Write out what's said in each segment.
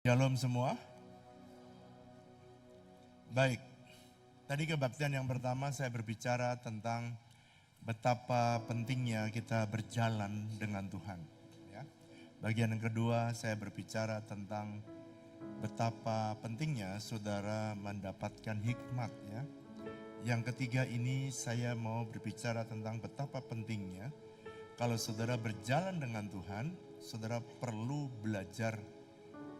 Shalom semua. Baik, tadi kebaktian yang pertama saya berbicara tentang betapa pentingnya kita berjalan dengan Tuhan. Ya. Bagian yang kedua saya berbicara tentang betapa pentingnya saudara mendapatkan hikmat. Ya. Yang ketiga ini saya mau berbicara tentang betapa pentingnya kalau saudara berjalan dengan Tuhan, saudara perlu belajar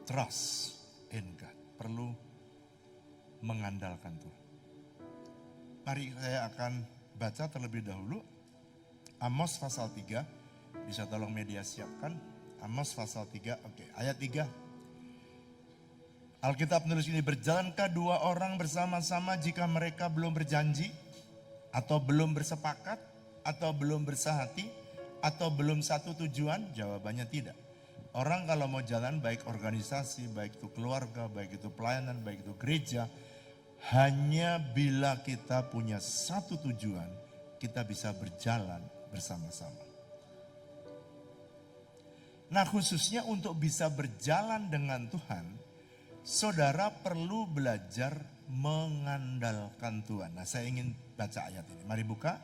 trust in God, perlu mengandalkan Tuhan. Mari saya akan baca terlebih dahulu Amos pasal 3, bisa tolong media siapkan. Amos pasal 3, oke, ayat 3. Alkitab menulis ini, berjalankah dua orang bersama-sama jika mereka belum berjanji, atau belum bersepakat, atau belum bersehati, atau belum satu tujuan? Jawabannya tidak. Orang kalau mau jalan, baik organisasi, baik itu keluarga, baik itu pelayanan, baik itu gereja, hanya bila kita punya satu tujuan, kita bisa berjalan bersama-sama. Nah, khususnya untuk bisa berjalan dengan Tuhan, saudara perlu belajar mengandalkan Tuhan. Nah, saya ingin baca ayat ini. Mari buka.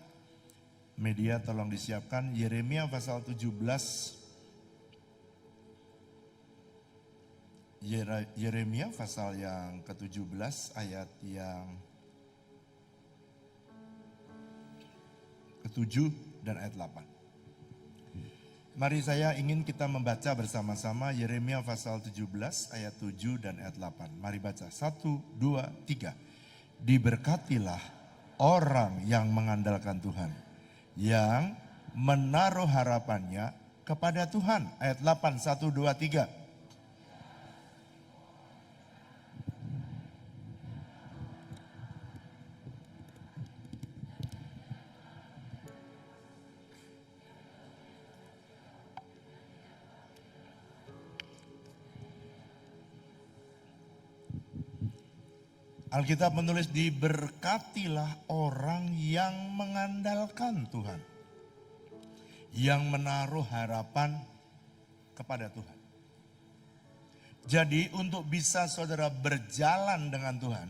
Media tolong disiapkan. Yeremia pasal 17. Yeremia pasal yang ke-17 ayat yang ke-7 dan ayat 8. Mari saya ingin kita membaca bersama-sama Yeremia pasal 17 ayat 7 dan ayat 8. Mari baca, 1, 2, 3. Diberkatilah orang yang mengandalkan Tuhan, yang menaruh harapannya kepada Tuhan. Ayat 8, 1, 2, 3. Alkitab menulis, diberkatilah orang yang mengandalkan Tuhan, yang menaruh harapan kepada Tuhan. Jadi untuk bisa saudara berjalan dengan Tuhan,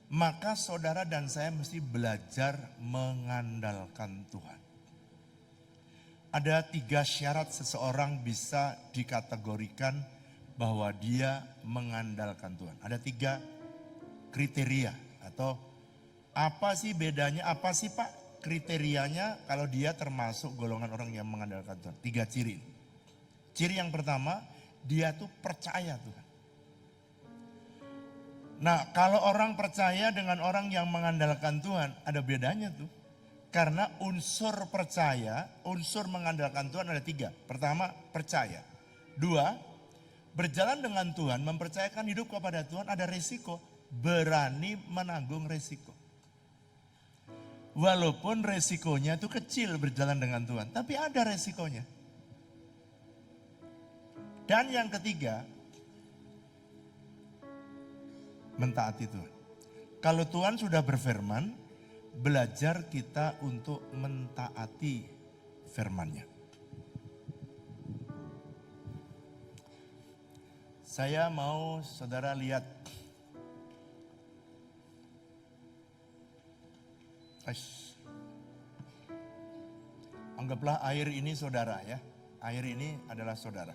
maka saudara dan saya mesti belajar mengandalkan Tuhan. Ada 3 syarat seseorang bisa dikategorikan bahwa dia mengandalkan Tuhan. Ada 3 kriteria, atau apa sih bedanya, apa sih Pak kriterianya kalau dia termasuk golongan orang yang mengandalkan Tuhan? 3 ciri. Ciri yang pertama, dia tuh percaya Tuhan. Nah, kalau orang percaya dengan orang yang mengandalkan Tuhan, ada bedanya tuh. Karena unsur percaya, unsur mengandalkan Tuhan ada 3. Pertama, percaya. 2, berjalan dengan Tuhan, mempercayakan hidup kepada Tuhan ada resiko. Berani menanggung resiko. Walaupun resikonya itu kecil berjalan dengan Tuhan, tapi ada resikonya. Dan yang ketiga, mentaati Tuhan. Kalau Tuhan sudah berfirman, belajar kita untuk mentaati firman-Nya. Saya mau saudara lihat. Anggaplah air ini saudara ya. Air ini adalah saudara.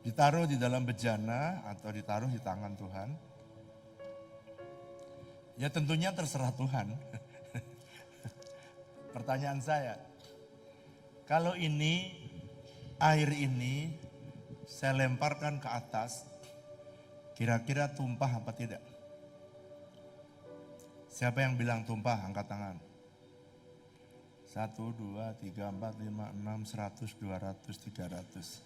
Ditaruh di dalam bejana atau ditaruh di tangan Tuhan. Ya tentunya terserah Tuhan. Pertanyaan saya, kalau ini, air ini saya lemparkan ke atas, kira-kira tumpah apa tidak? Siapa yang bilang tumpah? Angkat tangan. 1, 2, 3, 4, 5, 6, 100, 200, 300.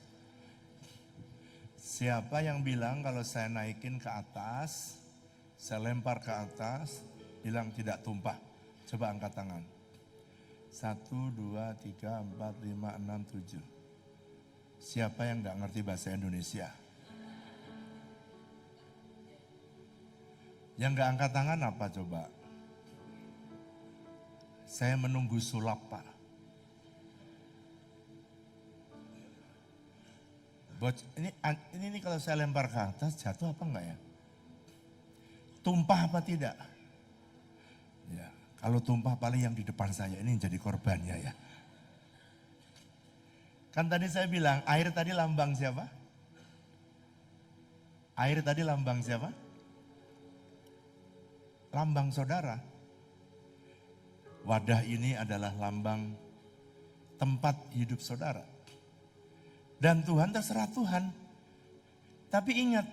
Siapa yang bilang kalau saya naikin ke atas, saya lempar ke atas, bilang tidak tumpah? Coba angkat tangan. 1, 2, 3, 4, 5, 6, 7. Siapa yang gak ngerti bahasa Indonesia? Yang gak angkat tangan apa coba? Saya menunggu sulap Pak. Ini kalau saya lempar ke atas jatuh apa enggak ya? Tumpah apa tidak? Ya, kalau tumpah paling yang di depan saya ini jadi korbannya ya. Kan tadi saya bilang air tadi lambang siapa? Air tadi lambang siapa? Lambang saudara. Wadah ini adalah lambang tempat hidup saudara. Dan Tuhan terserah Tuhan. Tapi ingat,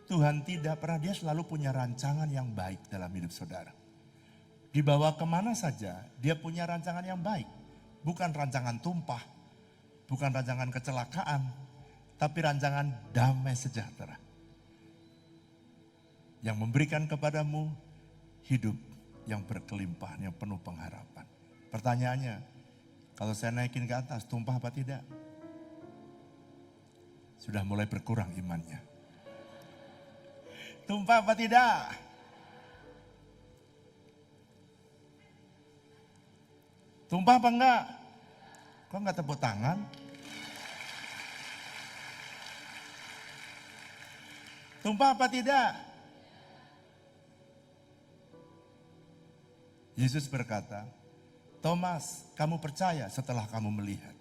Tuhan tidak pernah, dia selalu punya rancangan yang baik dalam hidup saudara. Dibawa kemana saja, dia punya rancangan yang baik. Bukan rancangan tumpah, bukan rancangan kecelakaan, tapi rancangan damai sejahtera. Yang memberikan kepadamu hidup yang berkelimpahan, yang penuh pengharapan. Pertanyaannya, kalau saya naikin ke atas, tumpah apa tidak? Sudah mulai berkurang imannya. Tumpah apa tidak? Tumpah apa enggak? Kok enggak tepuk tangan? Tumpah apa tidak? Yesus berkata, Thomas, kamu percaya setelah kamu melihat.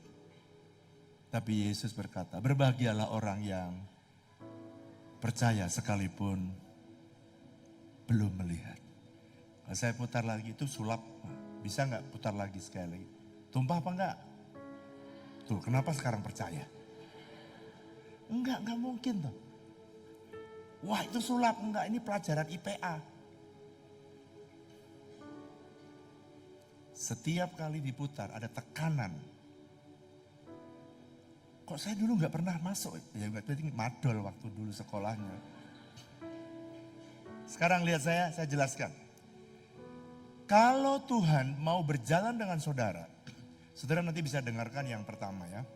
Tapi Yesus berkata, berbahagialah orang yang percaya sekalipun belum melihat. Kalau saya putar lagi itu sulap, bisa nggak putar lagi sekali lagi? Tumpah apa enggak? Tuh, kenapa sekarang percaya? Enggak mungkin tuh. Wah itu sulap, enggak, ini pelajaran IPA. Setiap kali diputar ada tekanan. Kok saya dulu nggak pernah masuk? Ya berarti madol waktu dulu sekolahnya. Sekarang lihat saya jelaskan. Kalau Tuhan mau berjalan dengan saudara, saudara nanti bisa dengarkan yang pertama ya.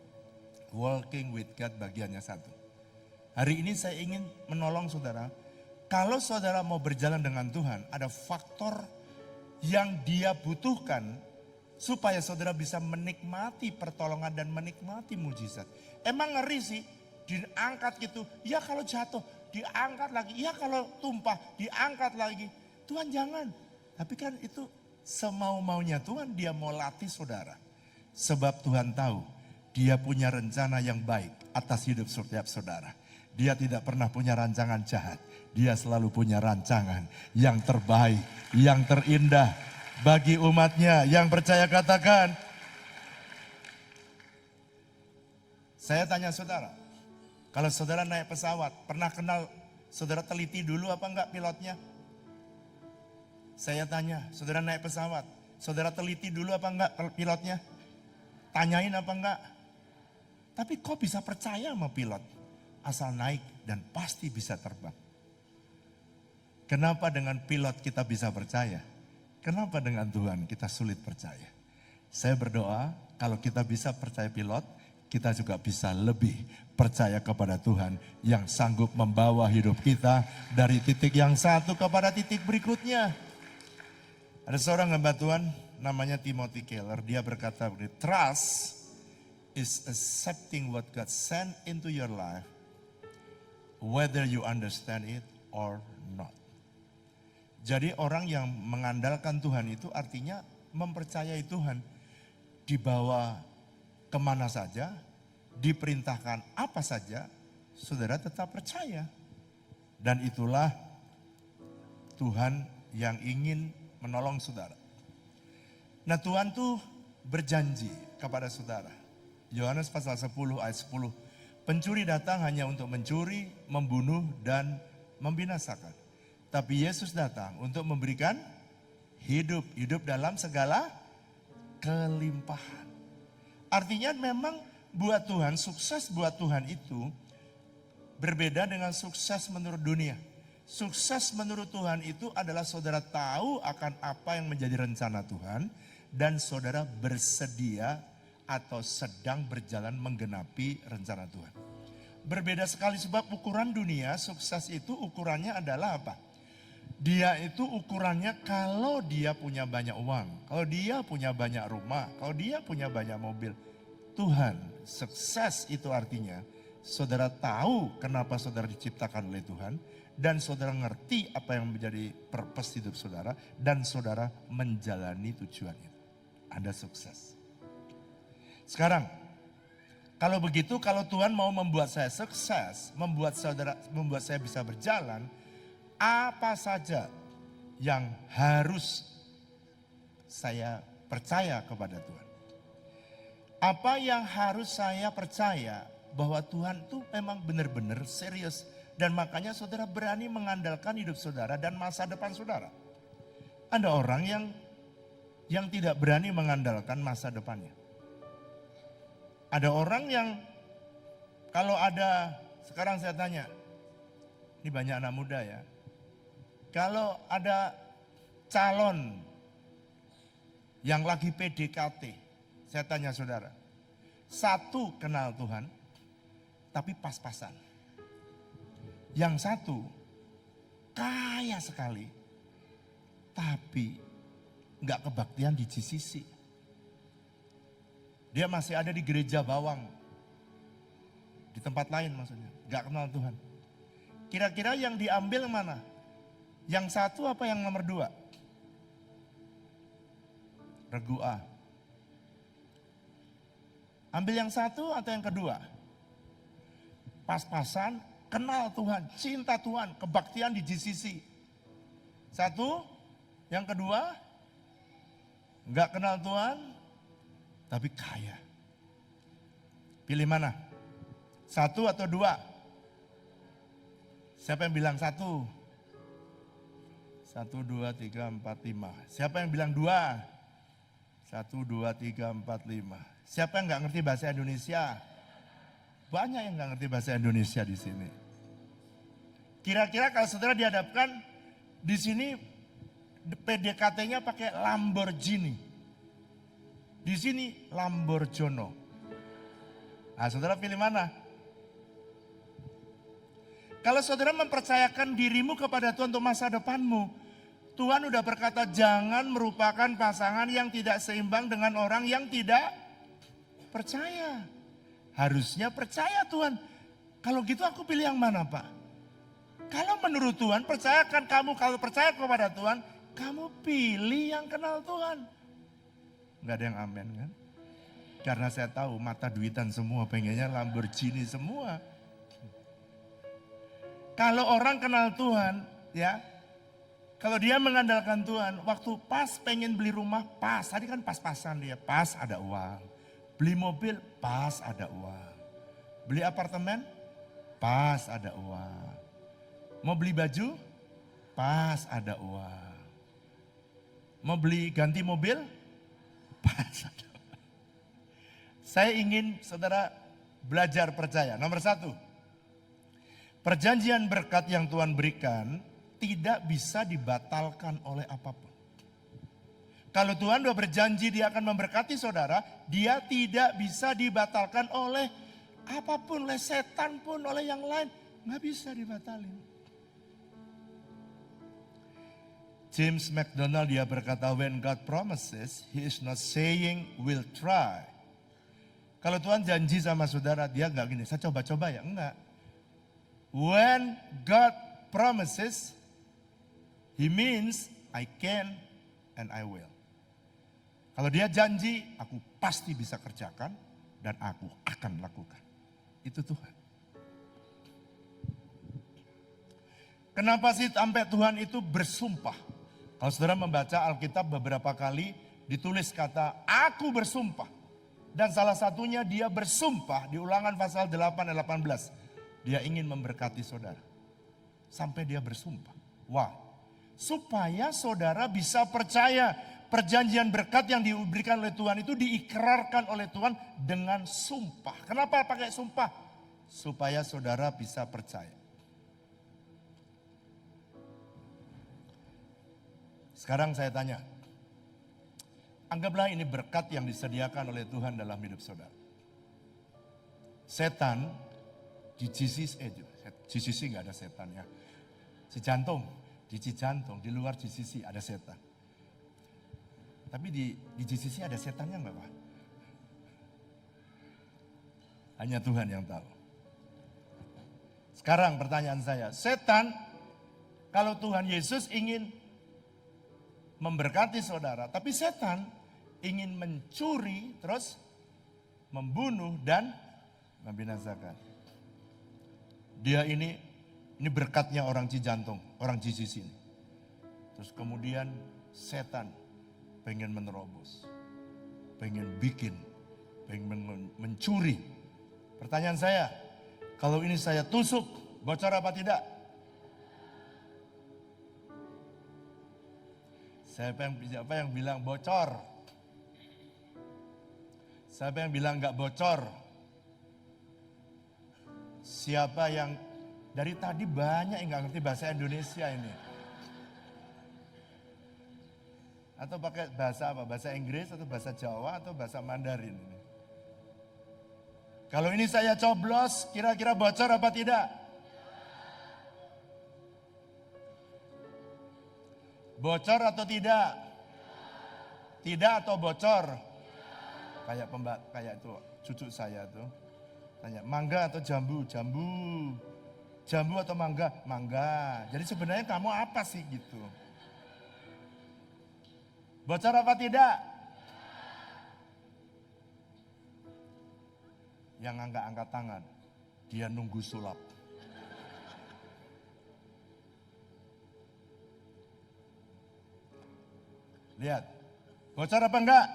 Walking with God bagiannya 1. Hari ini saya ingin menolong saudara. Kalau saudara mau berjalan dengan Tuhan, ada faktor yang dia butuhkan supaya saudara bisa menikmati pertolongan dan menikmati mujizat. Emang ngeri sih, diangkat gitu. Ya kalau jatuh, diangkat lagi. Ya kalau tumpah, diangkat lagi. Tuhan jangan. Tapi kan itu semau-maunya Tuhan, dia mau latih saudara. Sebab Tuhan tahu, dia punya rencana yang baik atas hidup setiap saudara. Dia tidak pernah punya rancangan jahat. Dia selalu punya rancangan yang terbaik, yang terindah bagi umatnya. Yang percaya katakan. Saya tanya saudara, kalau saudara naik pesawat, pernah kenal, saudara teliti dulu apa enggak pilotnya? Saya tanya, saudara naik pesawat, saudara teliti dulu apa enggak pilotnya? Tanyain apa enggak? Tapi kok bisa percaya sama pilot? Asal naik dan pasti bisa terbang. Kenapa dengan pilot kita bisa percaya? Kenapa dengan Tuhan kita sulit percaya? Saya berdoa kalau kita bisa percaya pilot, kita juga bisa lebih percaya kepada Tuhan yang sanggup membawa hidup kita dari titik yang satu kepada titik berikutnya. Ada seorang hamba Tuhan namanya Timothy Keller, dia berkata begini, trust is accepting what God sent into your life, whether you understand it or not. Jadi orang yang mengandalkan Tuhan itu artinya mempercayai Tuhan. Dibawa kemana saja, diperintahkan apa saja, saudara tetap percaya. Dan itulah Tuhan yang ingin menolong saudara. Nah Tuhan tuh berjanji kepada saudara. Yohanes pasal 10 ayat 10. Pencuri datang hanya untuk mencuri, membunuh, dan membinasakan. Tapi Yesus datang untuk memberikan hidup. Hidup dalam segala kelimpahan. Artinya memang buat Tuhan, sukses buat Tuhan itu berbeda dengan sukses menurut dunia. Sukses menurut Tuhan itu adalah saudara tahu akan apa yang menjadi rencana Tuhan. Dan saudara bersedia atau sedang berjalan menggenapi rencana Tuhan. Berbeda sekali sebab ukuran dunia, sukses itu ukurannya adalah apa? Dia itu ukurannya kalau dia punya banyak uang, kalau dia punya banyak rumah, kalau dia punya banyak mobil. Tuhan, sukses itu artinya saudara tahu kenapa saudara diciptakan oleh Tuhan, dan saudara ngerti apa yang menjadi purpose hidup saudara, dan saudara menjalani tujuan itu. Anda sukses. Sekarang, kalau begitu, kalau Tuhan mau membuat saya sukses, membuat saya bisa berjalan, apa saja yang harus saya percaya kepada Tuhan? Apa yang harus saya percaya bahwa Tuhan itu memang benar-benar serius, dan makanya saudara berani mengandalkan hidup saudara dan masa depan saudara. Ada orang yang tidak berani mengandalkan masa depannya. Ada orang yang kalau ada, sekarang saya tanya, ini banyak anak muda ya. Kalau ada calon yang lagi PDKT, saya tanya saudara, satu kenal Tuhan, tapi pas-pasan. Yang satu kaya sekali, tapi nggak kebaktian di GCC. Dia masih ada di gereja bawang, di tempat lain maksudnya, nggak kenal Tuhan. Kira-kira yang diambil mana? Yang satu apa yang nomor dua? Regu A. Ambil yang satu atau yang kedua? Pas-pasan, kenal Tuhan, cinta Tuhan, kebaktian di GCC. Satu, yang kedua, nggak kenal Tuhan, tapi kaya. Pilih mana? Satu atau dua? Siapa yang bilang satu? 1, 2, 3, 4, 5. Siapa yang bilang dua? 1, 2, 3, 4, 5. Siapa yang nggak ngerti bahasa Indonesia? Banyak yang nggak ngerti bahasa Indonesia di sini. Kira-kira kalau saudara dihadapkan di sini PDKT-nya pakai Lamborghini. Di sini Lamborjono. Nah, saudara pilih mana? Kalau saudara mempercayakan dirimu kepada Tuhan untuk masa depanmu, Tuhan udah berkata jangan merupakan pasangan yang tidak seimbang dengan orang yang tidak percaya. Harusnya percaya Tuhan. Kalau gitu aku pilih yang mana, Pak? Kalau menurut Tuhan, percayakan kamu, kalau percaya kepada Tuhan, kamu pilih yang kenal Tuhan. Enggak ada yang amin kan? Karena saya tahu mata duitan semua, pengennya Lamborghini semua. Kalau orang kenal Tuhan, ya, kalau dia mengandalkan Tuhan, waktu pas pengen beli rumah, pas. Tadi kan pas-pasan dia, pas ada uang. Beli mobil, pas ada uang. Beli apartemen, pas ada uang. Mau beli baju, pas ada uang. Mau beli ganti mobil, pas ada uang. Saya ingin saudara belajar percaya. Nomor 1, perjanjian berkat yang Tuhan berikan tidak bisa dibatalkan oleh apapun. Kalau Tuhan sudah berjanji dia akan memberkati saudara, dia tidak bisa dibatalkan oleh apapun, oleh setan pun, oleh yang lain. Nggak bisa dibatalin. James MacDonald dia berkata, when God promises, he is not saying we'll try. Kalau Tuhan janji sama saudara, dia nggak gini, saya coba-coba ya, enggak. When God promises, he means I can and I will. Kalau dia janji, aku pasti bisa kerjakan dan aku akan lakukan. Itu Tuhan. Kenapa sih sampai Tuhan itu bersumpah? Kalau saudara membaca Alkitab beberapa kali ditulis kata aku bersumpah. Dan salah satunya dia bersumpah di Ulangan pasal 8 ayat 18. Dia ingin memberkati saudara. Sampai dia bersumpah. Wah, supaya saudara bisa percaya perjanjian berkat yang diberikan oleh Tuhan itu diikrarkan oleh Tuhan dengan sumpah. Kenapa pakai sumpah? Supaya saudara bisa percaya. Sekarang saya tanya, anggaplah ini berkat yang disediakan oleh Tuhan dalam hidup saudara. Setan di GCC nggak ada setan ya. Cijantung, di Cijantung, di luar GCC ada setan. Tapi di GCC ada setannya nggak Pak? Hanya Tuhan yang tahu. Sekarang pertanyaan saya, setan kalau Tuhan Yesus ingin memberkati saudara, tapi setan ingin mencuri, terus membunuh dan membinasakan. Dia ini berkatnya orang Cijantung, orang Cicis ini. Terus kemudian setan pengen menerobos, pengen bikin, pengen mencuri. Pertanyaan saya, kalau ini saya tusuk, bocor apa tidak? Siapa yang bilang bocor? Siapa yang bilang nggak bocor? Siapa yang dari tadi banyak yang nggak ngerti bahasa Indonesia ini? Atau pakai bahasa apa? Bahasa Inggris atau bahasa Jawa atau bahasa Mandarin ini? Kalau ini saya coblos, kira-kira bocor apa tidak? Bocor atau tidak? Tidak atau bocor? Kayak itu cucu saya tuh tanya, mangga atau jambu? Jambu. Jambu atau mangga? Mangga. Jadi sebenarnya kamu apa sih gitu? Bocor apa tidak? Yang angkat tangan, dia nunggu sulap. Lihat, bocor apa enggak?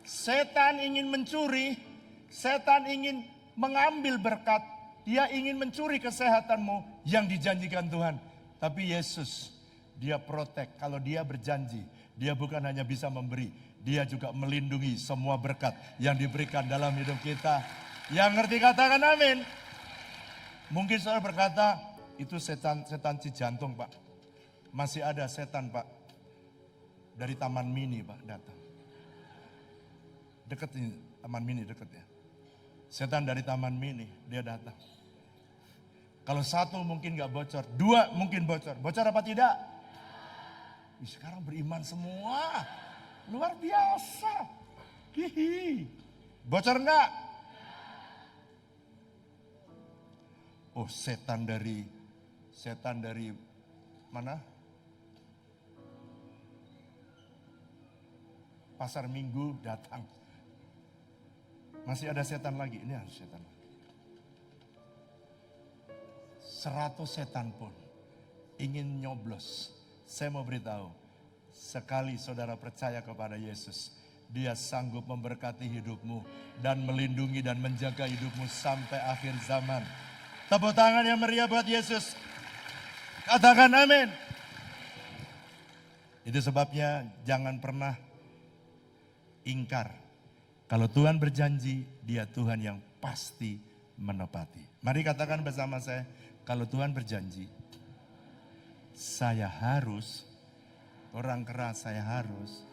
Setan ingin mencuri, setan ingin mengambil berkat, dia ingin mencuri kesehatanmu yang dijanjikan Tuhan. Tapi Yesus, dia protek, kalau dia berjanji, dia bukan hanya bisa memberi, dia juga melindungi semua berkat yang diberikan dalam hidup kita. Yang ngerti katakan amin. Mungkin saudara berkata, itu setan Cijantung Pak. Masih ada setan Pak, dari Taman Mini Pak datang. Deket ini, Taman Mini deket ya. Setan dari Taman Mini, dia datang. Kalau satu mungkin gak bocor, dua mungkin bocor. Bocor apa tidak? Sekarang beriman semua. Luar biasa. Hihi. Bocor enggak? Oh, setan dari mana? Pasar Minggu datang. Masih ada setan lagi. Ini harus setan. 100 setan pun ingin nyoblos. Saya mau beritahu, sekali saudara percaya kepada Yesus, Dia sanggup memberkati hidupmu dan melindungi dan menjaga hidupmu sampai akhir zaman. Tepuk tangan yang meriah buat Yesus. Katakan amin. Itu sebabnya jangan pernah ingkar. Kalau Tuhan berjanji, Dia Tuhan yang pasti menepati. Mari katakan bersama saya, kalau Tuhan berjanji, saya harus, orang keras saya harus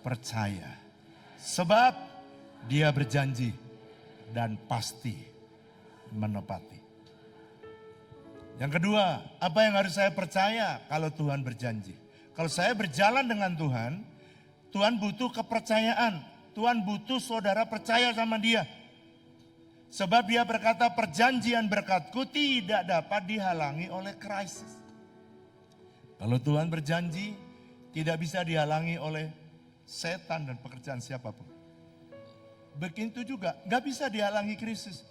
percaya. Sebab Dia berjanji dan pasti menepati. Yang kedua, apa yang harus saya percaya kalau Tuhan berjanji? Kalau saya berjalan dengan Tuhan, Tuhan butuh kepercayaan. Tuhan butuh saudara percaya sama Dia. Sebab Dia berkata, perjanjian berkatku tidak dapat dihalangi oleh krisis. Kalau Tuhan berjanji, tidak bisa dihalangi oleh setan dan pekerjaan siapapun. Begitu juga, gak bisa dihalangi krisis.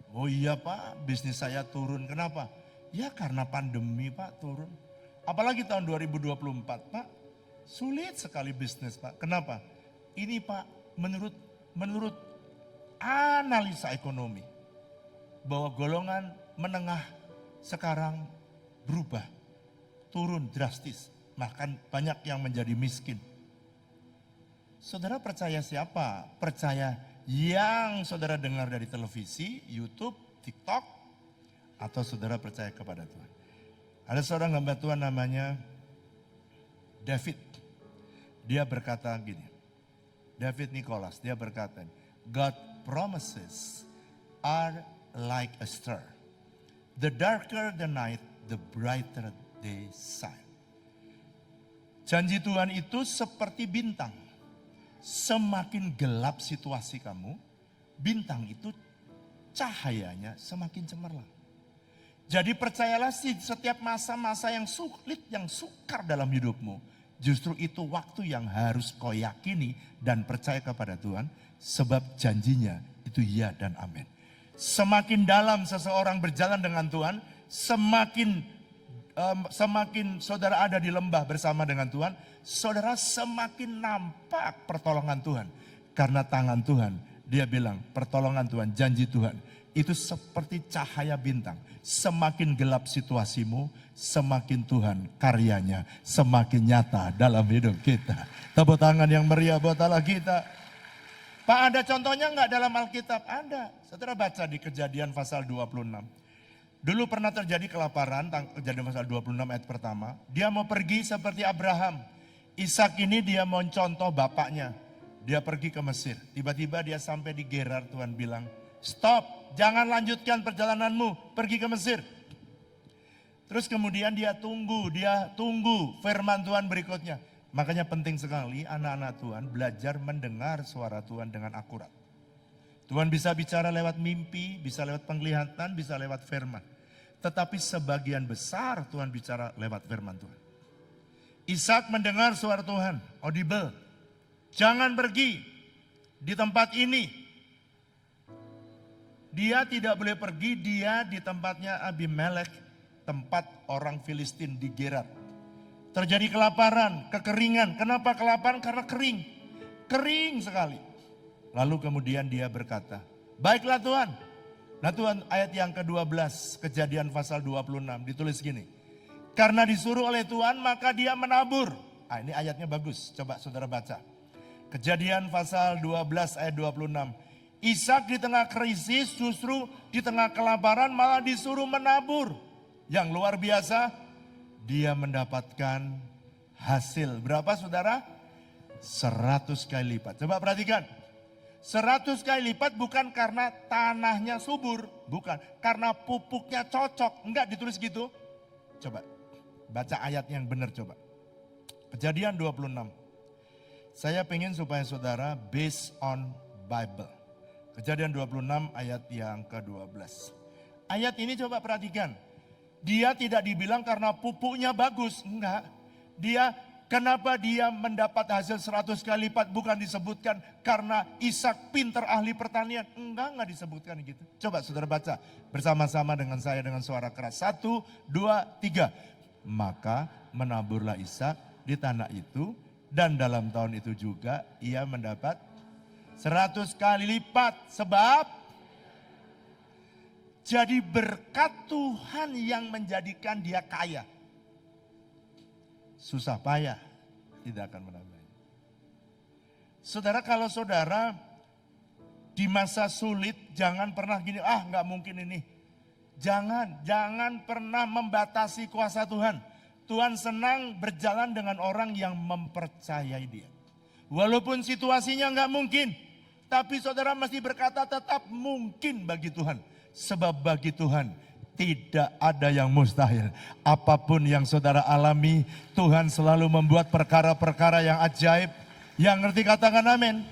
Oh iya Pak, bisnis saya turun. Kenapa? Ya karena pandemi Pak turun. Apalagi tahun 2024 Pak, sulit sekali bisnis Pak. Kenapa? Ini Pak, menurut analisa ekonomi, bahwa golongan menengah sekarang berubah, turun drastis, bahkan banyak yang menjadi miskin. Saudara percaya siapa? Percaya yang saudara dengar dari televisi, YouTube, TikTok, atau saudara percaya kepada Tuhan? Ada seorang hamba Tuhan namanya David. Dia berkata gini, David Nicholas, dia berkata, God promises are like a star. The darker the night, the brighter desa. Janji Tuhan itu seperti bintang. Semakin gelap situasi kamu, bintang itu cahayanya semakin cemerlang. Jadi percayalah setiap masa-masa yang sulit, yang sukar dalam hidupmu, justru itu waktu yang harus kau yakini dan percaya kepada Tuhan, sebab janjinya itu ya dan amin. Semakin dalam seseorang berjalan dengan Tuhan, semakin saudara ada di lembah bersama dengan Tuhan, saudara semakin nampak pertolongan Tuhan. Karena tangan Tuhan, dia bilang pertolongan Tuhan, janji Tuhan, itu seperti cahaya bintang. Semakin gelap situasimu, semakin Tuhan karyanya semakin nyata dalam hidup kita. Tepuk tangan yang meriah buat Allah kita. Pak, ada contohnya enggak dalam Alkitab? Ada. Saudara baca di Kejadian pasal 26. Dulu pernah terjadi kelaparan, Kejadian pasal 26 ayat pertama. Dia mau pergi seperti Abraham. Ishak ini dia mau contoh bapaknya. Dia pergi ke Mesir. Tiba-tiba dia sampai di Gerar, Tuhan bilang, stop, jangan lanjutkan perjalananmu, pergi ke Mesir. Terus kemudian dia tunggu firman Tuhan berikutnya. Makanya penting sekali anak-anak Tuhan belajar mendengar suara Tuhan dengan akurat. Tuhan bisa bicara lewat mimpi, bisa lewat penglihatan, bisa lewat firman. Tetapi sebagian besar Tuhan bicara lewat firman Tuhan. Ishak mendengar suara Tuhan, audible. Jangan pergi di tempat ini. Dia tidak boleh pergi, dia di tempatnya Abimelek, tempat orang Filistin di Gerar. Terjadi kelaparan, kekeringan. Kenapa kelaparan? Karena kering. Kering sekali. Lalu kemudian dia berkata, baiklah Tuhan. Nah Tuhan, ayat yang ke-12, Kejadian pasal 26, ditulis gini. Karena disuruh oleh Tuhan, maka dia menabur. Ah, ini ayatnya bagus, coba saudara baca. Kejadian pasal 12 ayat 26. Ishak di tengah krisis, justru di tengah kelaparan malah disuruh menabur. Yang luar biasa, dia mendapatkan hasil. Berapa saudara? 100 kali lipat. Coba perhatikan. 100 kali lipat bukan karena tanahnya subur. Bukan. Karena pupuknya cocok. Enggak ditulis gitu. Coba. Baca ayat yang benar coba. Kejadian 26. Saya pengen supaya saudara based on Bible. Kejadian 26 ayat yang ke-12. Ayat ini coba perhatikan. Dia tidak dibilang karena pupuknya bagus. Enggak. Kenapa dia mendapat hasil 100 kali lipat? Bukan disebutkan karena Ishak pinter ahli pertanian. Enggak disebutkan gitu. Coba saudara baca bersama-sama dengan saya dengan suara keras. 1, 2, 3. Maka menaburlah Ishak di tanah itu. Dan dalam tahun itu juga ia mendapat 100 kali lipat. Sebab jadi berkat Tuhan yang menjadikan dia kaya. Susah payah tidak akan menambahnya. Saudara, kalau saudara di masa sulit jangan pernah gini, nggak mungkin ini. Jangan pernah membatasi kuasa Tuhan. Tuhan senang berjalan dengan orang yang mempercayai dia. Walaupun situasinya nggak mungkin, tapi saudara mesti berkata tetap mungkin bagi Tuhan. Sebab bagi Tuhan tidak ada yang mustahil. Apapun yang saudara alami, Tuhan selalu membuat perkara-perkara yang ajaib. Yang ngerti katakan amin.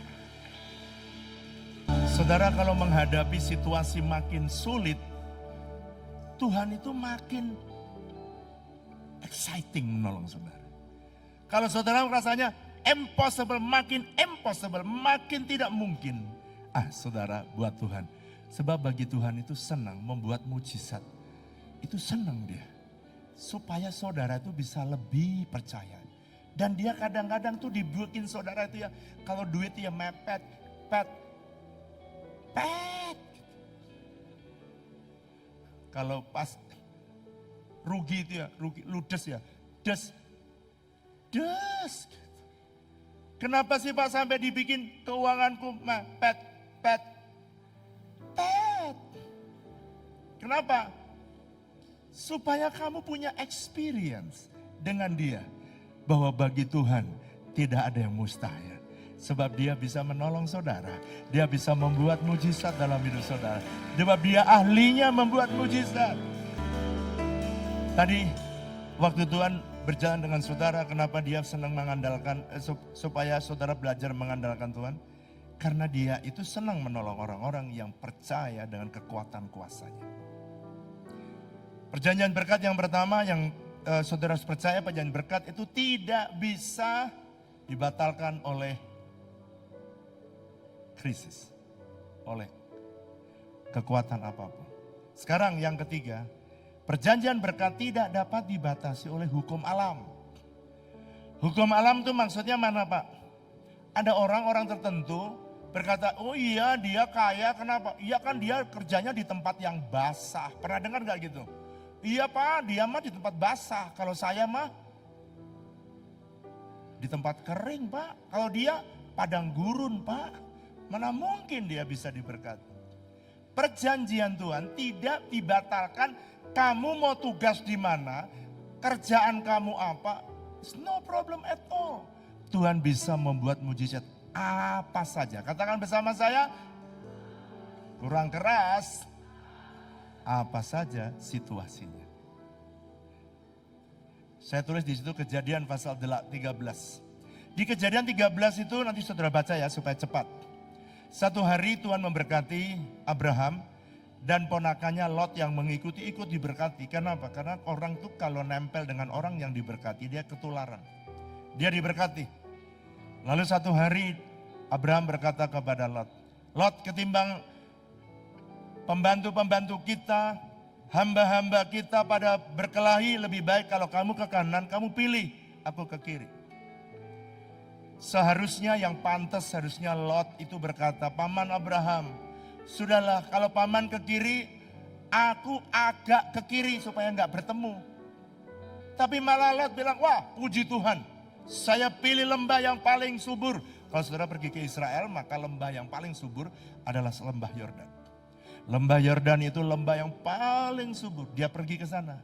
Saudara, kalau menghadapi situasi makin sulit, Tuhan itu makin exciting menolong saudara. Kalau saudara rasanya impossible, makin tidak mungkin. Saudara, buat Tuhan. Sebab bagi Tuhan itu senang membuat mujizat. Itu senang dia. Supaya saudara itu bisa lebih percaya. Dan dia kadang-kadang tuh dibuatin saudara itu ya. Kalau duit ya mepet. Kalau pas rugi itu ya, ludes ya. Des. Kenapa sih Pak sampai dibikin keuanganku mepet? Kenapa? Supaya kamu punya experience dengan dia. Bahwa bagi Tuhan tidak ada yang mustahil. Sebab dia bisa menolong saudara. Dia bisa membuat mujizat dalam hidup saudara. Sebab dia ahlinya membuat mujizat. Tadi Waktu Tuhan berjalan dengan saudara, kenapa dia senang mengandalkan, supaya saudara belajar mengandalkan Tuhan? Karena dia itu senang menolong orang-orang yang percaya dengan kekuatan kuasanya. Perjanjian berkat yang pertama yang saudara harus percaya, perjanjian berkat itu tidak bisa dibatalkan oleh krisis, oleh kekuatan apapun. Sekarang yang ketiga, perjanjian berkat tidak dapat dibatasi oleh hukum alam. Hukum alam itu maksudnya mana Pak? Ada orang-orang tertentu berkata, oh iya dia kaya, kenapa? Iya kan dia kerjanya di tempat yang basah. Pernah dengar gak gitu? Iya Pak, dia mah di tempat basah. Kalau saya mah di tempat kering Pak. Kalau dia padang gurun Pak. Mana mungkin dia bisa diberkati? Perjanjian Tuhan tidak dibatalkan. Kamu mau tugas di mana, kerjaan kamu apa, it's no problem at all. Tuhan bisa membuat mujizat apa saja. Katakan bersama saya, kurang keras, apa saja situasinya. Saya tulis di situ Kejadian pasal 13. Di Kejadian 13 itu nanti saudara baca ya supaya cepat. Satu hari Tuhan memberkati Abraham dan ponakannya Lot yang mengikuti ikut diberkati. Kenapa? Karena orang tuh kalau nempel dengan orang yang diberkati dia ketularan. Dia diberkati. Lalu satu hari Abraham berkata kepada Lot, Lot, ketimbang pembantu-pembantu kita, hamba-hamba kita pada berkelahi, lebih baik kalau kamu ke kanan, kamu pilih, aku ke kiri. Seharusnya yang pantas, seharusnya Lot itu berkata, Paman Abraham, sudahlah kalau paman ke kiri, aku agak ke kiri supaya nggak bertemu. Tapi malah Lot bilang, wah puji Tuhan, saya pilih lembah yang paling subur. Kalau saudara pergi ke Israel, maka lembah yang paling subur adalah lembah Yordan. Lembah Yordan itu lembah yang paling subur, dia pergi ke sana.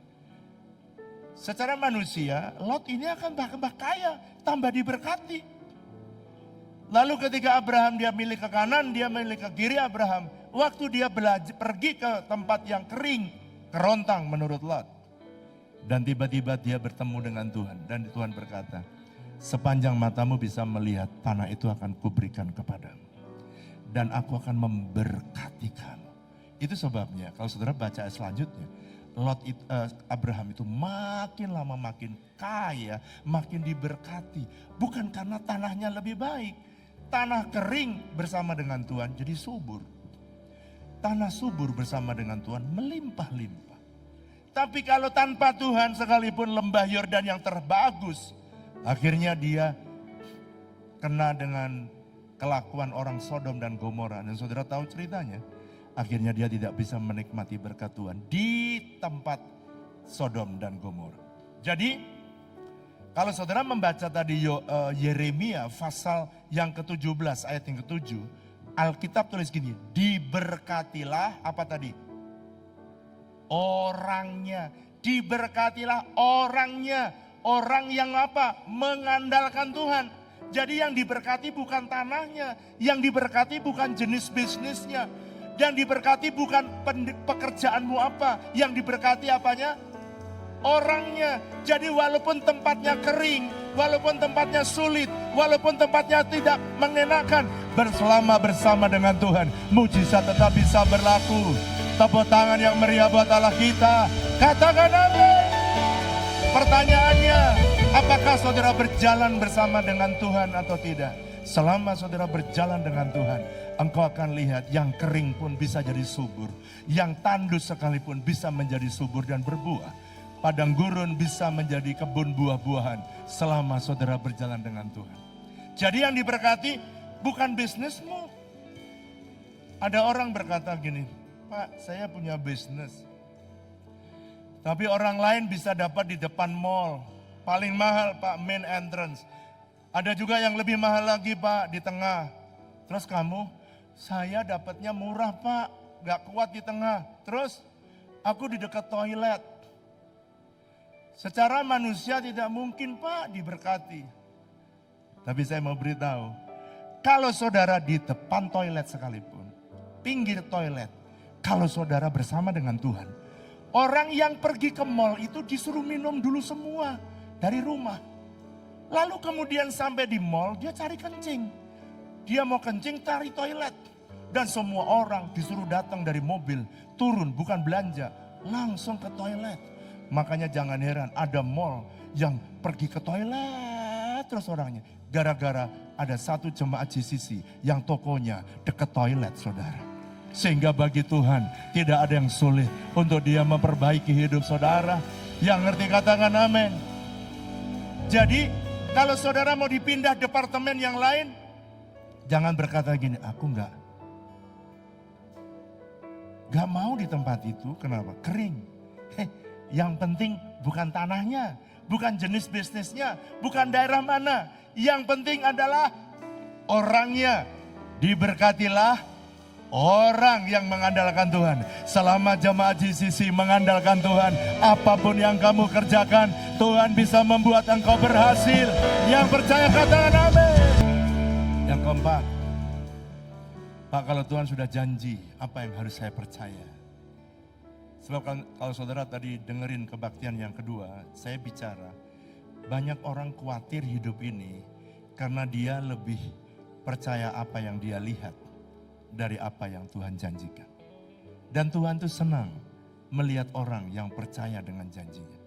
Secara manusia, Lot ini akan tambah kaya, tambah diberkati. Lalu ketika Abraham dia milih ke kanan, dia milih ke kiri Abraham. Waktu dia pergi ke tempat yang kering, kerontang menurut Lot. Dan tiba-tiba dia bertemu dengan Tuhan. Dan Tuhan berkata, sepanjang matamu bisa melihat, tanah itu akan kuberikan kepadamu. Dan aku akan memberkati kamu. Itu sebabnya kalau saudara baca selanjutnya, Abraham itu makin lama makin kaya, makin diberkati. Bukan karena tanahnya lebih baik. Tanah kering bersama dengan Tuhan jadi subur. Tanah subur bersama dengan Tuhan melimpah-limpah. Tapi kalau tanpa Tuhan sekalipun lembah Yordan yang terbagus, akhirnya dia kena dengan kelakuan orang Sodom dan Gomora. Dan saudara tahu ceritanya, akhirnya dia tidak bisa menikmati berkat Tuhan di tempat Sodom dan Gomora. Jadi kalau saudara membaca tadi Yeremia pasal yang ke-17 ayat yang ke-7, Alkitab tulis gini, diberkatilah apa tadi? Orangnya, diberkatilah orangnya. Orang yang apa? Mengandalkan Tuhan. Jadi yang diberkati bukan tanahnya, yang diberkati bukan jenis bisnisnya, yang diberkati bukan pekerjaanmu apa, yang diberkati apanya? Orangnya. Jadi walaupun tempatnya kering, walaupun tempatnya sulit, walaupun tempatnya tidak mengenakan, berselama bersama dengan Tuhan, mujizat tetap bisa berlaku. Tepuk tangan yang meriah buat Allah kita. Katakan amin. Pertanyaannya, apakah saudara berjalan bersama dengan Tuhan atau tidak? Selama saudara berjalan dengan Tuhan, engkau akan lihat yang kering pun bisa jadi subur, yang tandus sekalipun bisa menjadi subur dan berbuah. Padang gurun bisa menjadi kebun buah-buahan selama saudara berjalan dengan Tuhan. Jadi yang diberkati bukan bisnismu. Ada orang berkata gini, Pak, saya punya bisnis. Tapi orang lain bisa dapat di depan mall. Paling mahal Pak, main entrance. Ada juga yang lebih mahal lagi Pak, di tengah. Terus kamu, saya dapatnya murah Pak, gak kuat di tengah. Terus aku di dekat toilet. Secara manusia tidak mungkin Pak diberkati. Tapi saya mau beritahu, kalau saudara di depan toilet sekalipun, pinggir toilet, kalau saudara bersama dengan Tuhan, Orang yang pergi ke mall itu disuruh minum dulu semua dari rumah. Lalu kemudian sampai di mall dia cari kencing. Dia mau kencing cari toilet. Dan semua orang disuruh datang dari mobil, turun bukan belanja, langsung ke toilet. Makanya jangan heran ada mall yang pergi ke toilet terus orangnya. Gara-gara ada satu jemaat GCC yang tokonya dekat toilet, saudara. Sehingga bagi Tuhan tidak ada yang sulit untuk dia memperbaiki hidup saudara. Yang ngerti katakan amin. Jadi kalau saudara mau dipindah departemen yang lain, jangan berkata gini, aku enggak mau di tempat itu. Kenapa? Kering. Yang penting bukan tanahnya, bukan jenis bisnisnya, bukan daerah mana. Yang penting adalah orangnya. Diberkatilah orang yang mengandalkan Tuhan. Selama jemaat GCC mengandalkan Tuhan, apapun yang kamu kerjakan, Tuhan bisa membuat engkau berhasil. Yang percaya katakan amin. Yang keempat, Pak, kalau Tuhan sudah janji, apa yang harus saya percaya? Sebab kalau saudara tadi dengerin kebaktian yang kedua, saya bicara, banyak orang khawatir hidup ini karena dia lebih percaya apa yang dia lihat dari apa yang Tuhan janjikan. Dan Tuhan itu senang melihat orang yang percaya dengan janjinya.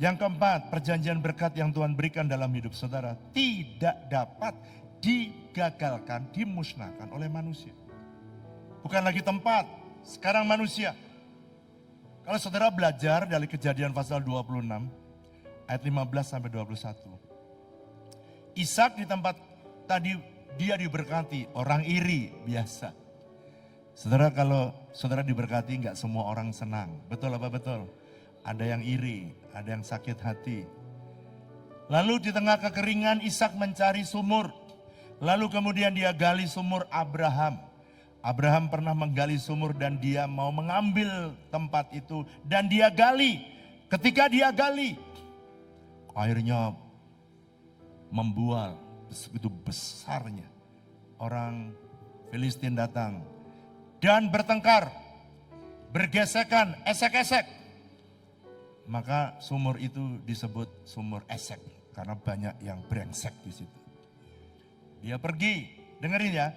Yang keempat, perjanjian berkat yang Tuhan berikan dalam hidup saudara tidak dapat digagalkan, dimusnahkan oleh manusia. Bukan lagi tempat, sekarang manusia. Kalau saudara belajar dari Kejadian pasal 26 ayat 15 sampai 21. Ishak di tempat tadi dia diberkati, orang iri biasa. Saudara, kalau saudara diberkati enggak semua orang senang. Betul apa betul? Ada yang iri, ada yang sakit hati. Lalu di tengah kekeringan Ishak mencari sumur. Lalu kemudian dia gali sumur Abraham. Abraham pernah menggali sumur dan dia mau mengambil tempat itu. Dan dia gali. Ketika dia gali, airnya membual begitu besarnya. Orang Filistin datang dan bertengkar, bergesekan, esek-esek. Maka sumur itu disebut sumur esek karena banyak yang brengsek di situ. Dia pergi, dengerin ya.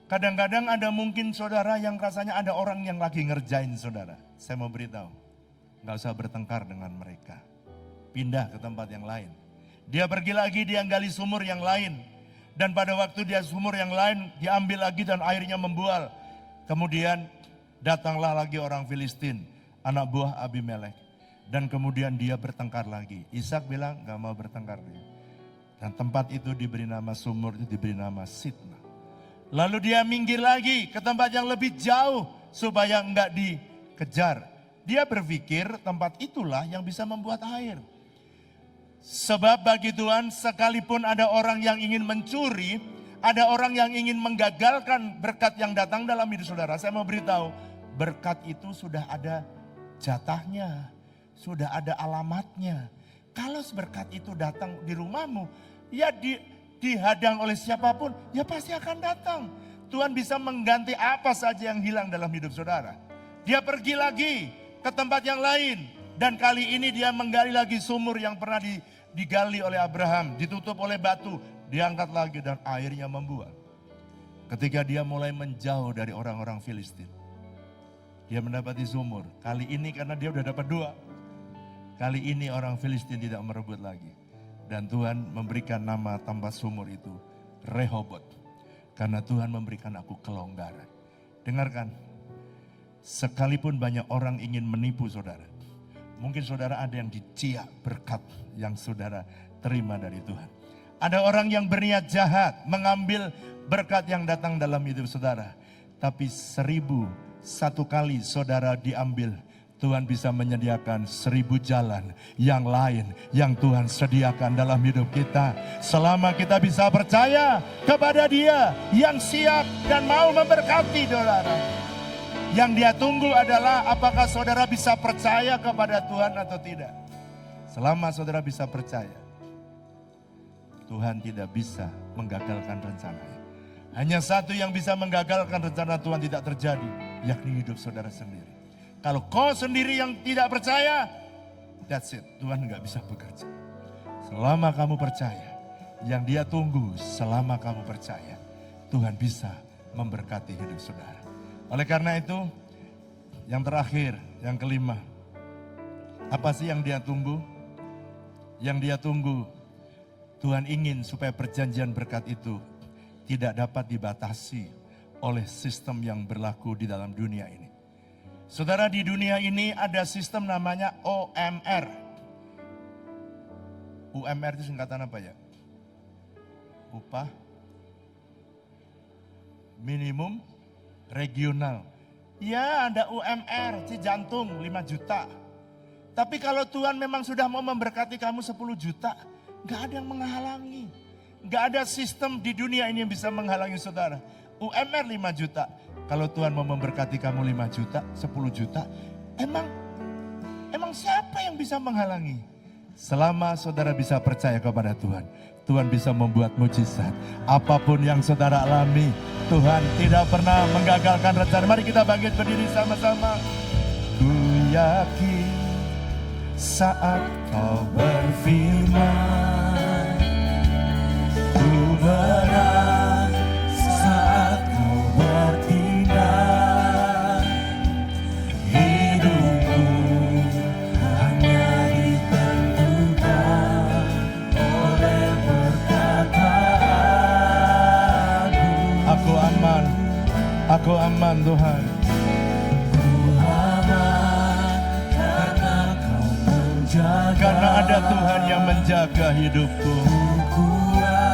Kadang-kadang ada mungkin saudara yang rasanya ada orang yang lagi ngerjain saudara. Saya mau beritahu, gak usah bertengkar dengan mereka. Pindah ke tempat yang lain. Dia pergi lagi, dia gali sumur yang lain. Dan pada waktu dia sumur yang lain, diambil lagi dan airnya membual. Kemudian datanglah lagi orang Filistin, anak buah Abimelek. Dan kemudian dia bertengkar lagi. Ishak bilang gak mau bertengkar dia. Dan tempat itu diberi nama sumur, itu diberi nama Sitna. Lalu dia minggir lagi ke tempat yang lebih jauh supaya enggak dikejar. Dia berpikir tempat itulah yang bisa membuat air. Sebab bagi Tuhan sekalipun ada orang yang ingin mencuri, ada orang yang ingin menggagalkan berkat yang datang dalam hidup saudara. Saya mau beritahu, berkat itu sudah ada jatahnya, sudah ada alamatnya. Kalau berkat itu datang di rumahmu, ya dihadang oleh siapapun, ya pasti akan datang. Tuhan bisa mengganti apa saja yang hilang dalam hidup saudara. Dia pergi lagi ke tempat yang lain. Dan kali ini dia menggali lagi sumur yang pernah digali oleh Abraham. Ditutup oleh batu, diangkat lagi dan airnya membual. Ketika dia mulai menjauh dari orang-orang Filistin, dia mendapati sumur. Kali ini karena dia udah dapat 2. Kali ini orang Filistin tidak merebut lagi. Dan Tuhan memberikan nama tempat sumur itu Rehobot. Karena Tuhan memberikan aku kelonggaran. Dengarkan, sekalipun banyak orang ingin menipu saudara. Mungkin saudara ada yang diciak berkat yang saudara terima dari Tuhan. Ada orang yang berniat jahat mengambil berkat yang datang dalam hidup saudara. Tapi 1001 kali saudara diambil, Tuhan bisa menyediakan 1000 jalan yang lain yang Tuhan sediakan dalam hidup kita. Selama kita bisa percaya kepada Dia yang siap dan mau memberkati saudara. Yang dia tunggu adalah apakah saudara bisa percaya kepada Tuhan atau tidak. Selama saudara bisa percaya, Tuhan tidak bisa menggagalkan rencananya. Hanya satu yang bisa menggagalkan rencana Tuhan tidak terjadi, yakni hidup saudara sendiri. Kalau kau sendiri yang tidak percaya, that's it, Tuhan nggak bisa bekerja. Selama kamu percaya, yang Dia tunggu selama kamu percaya, Tuhan bisa memberkati hidup saudara. Oleh karena itu, yang terakhir, yang kelima, apa sih yang Dia tunggu? Yang Dia tunggu, Tuhan ingin supaya perjanjian berkat itu tidak dapat dibatasi oleh sistem yang berlaku di dalam dunia ini. Saudara, di dunia ini ada sistem namanya OMR. UMR itu singkatan apa ya? Upah minimum regional. Ya, ada UMR, Cijantung 5 juta. Tapi kalau Tuhan memang sudah mau memberkati kamu 10 juta, gak ada yang menghalangi. Gak ada sistem di dunia ini yang bisa menghalangi saudara. UMR 5 juta. Kalau Tuhan mau memberkati kamu 5 juta, 10 juta, emang siapa yang bisa menghalangi? Selama saudara bisa percaya kepada Tuhan, Tuhan bisa membuat mujizat. Apapun yang saudara alami, Tuhan tidak pernah menggagalkan rencana. Mari kita bangkit berdiri sama-sama. Ku yakin saat kau berfirman, ku menang saat kau bertindak. Hidupku hanya ditentukan oleh perkataanmu. Aku aman Tuhan. Karena ada Tuhan yang menjaga hidupku.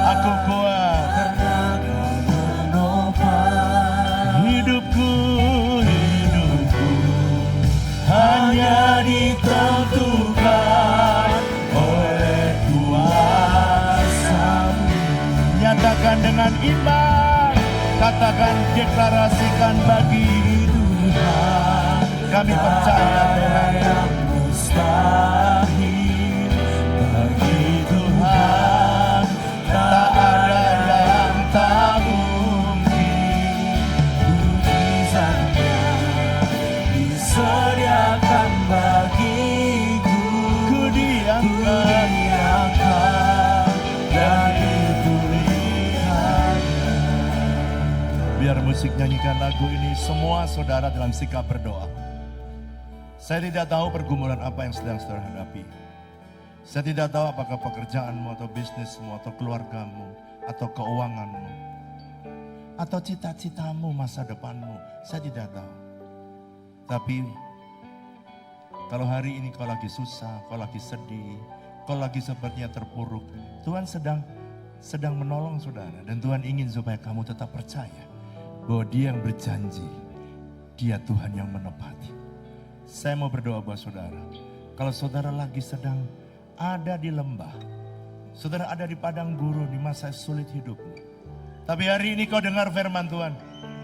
Aku kuat. Hidupku hanya ditentukan oleh kuasa-Mu. Nyatakan dengan iman. Katakan, deklarasikan bagi Tuhan. Kami percaya Tuhan yang mustahil bagi Tuhan, tak ada yang tak mungkin. Mujizatnya disediakan bagiku. Ku diangkat dan ditulisan. Biar musik nyanyikan lagu ini, semua saudara dalam sikap berdoa. Saya tidak tahu pergumulan apa yang sedang saudara hadapi. Saya tidak tahu apakah pekerjaanmu atau bisnismu atau keluargamu atau keuanganmu atau cita-citamu, masa depanmu. Saya tidak tahu. Tapi kalau hari ini kau lagi susah, kau lagi sedih, kau lagi sepertinya terpuruk, Tuhan sedang menolong saudara. Dan Tuhan ingin supaya kamu tetap percaya bahwa Dia yang berjanji, Dia Tuhan yang menepati. Saya mau berdoa buat saudara. Kalau saudara lagi sedang ada di lembah, saudara ada di padang gurun di masa sulit hidupmu. Tapi hari ini kau dengar firman Tuhan.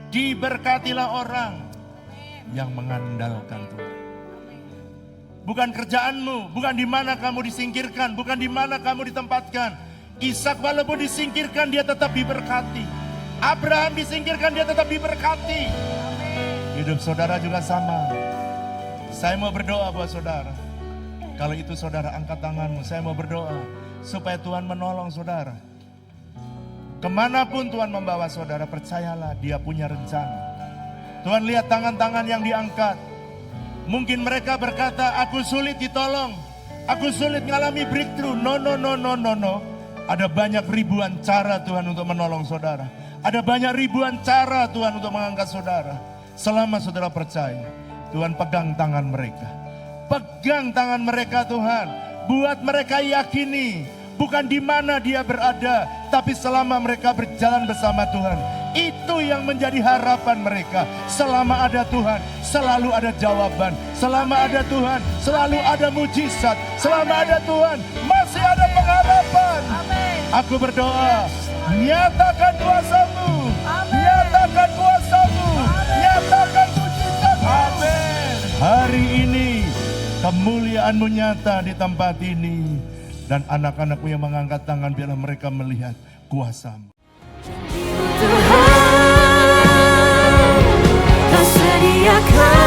Diberkatilah orang yang mengandalkan Tuhan. Bukan kerjaanmu, bukan di mana kamu disingkirkan, bukan di mana kamu ditempatkan. Ishak walaupun disingkirkan dia tetap diberkati. Abraham disingkirkan dia tetap diberkati. Hidup saudara juga sama. Saya mau berdoa buat saudara. Kalau itu saudara angkat tanganmu, saya mau berdoa supaya Tuhan menolong saudara. Kemanapun Tuhan membawa saudara, percayalah Dia punya rencana. Tuhan lihat tangan-tangan yang diangkat. Mungkin mereka berkata, aku sulit ditolong. Aku sulit mengalami breakthrough. No. Ada banyak ribuan cara Tuhan untuk menolong saudara. Ada banyak ribuan cara Tuhan untuk mengangkat saudara. Selama saudara percaya, Tuhan pegang tangan mereka. Pegang tangan mereka Tuhan. Buat mereka yakini. Bukan di mana dia berada. Tapi selama mereka berjalan bersama Tuhan. Itu yang menjadi harapan mereka. Selama ada Tuhan, selalu ada jawaban. Selama ada Tuhan, selalu ada mujizat. Selama ada Tuhan, masih ada pengharapan. Aku berdoa. Nyatakan kuasa-Mu. Nyatakan kuasa-Mu. Nyatakan mujizat. Amin. Hari ini kemuliaan-Mu nyata di tempat ini. Dan anak-anak-Mu yang mengangkat tangan, biarlah mereka melihat kuasa-Mu. Tuhan, Kau sediakan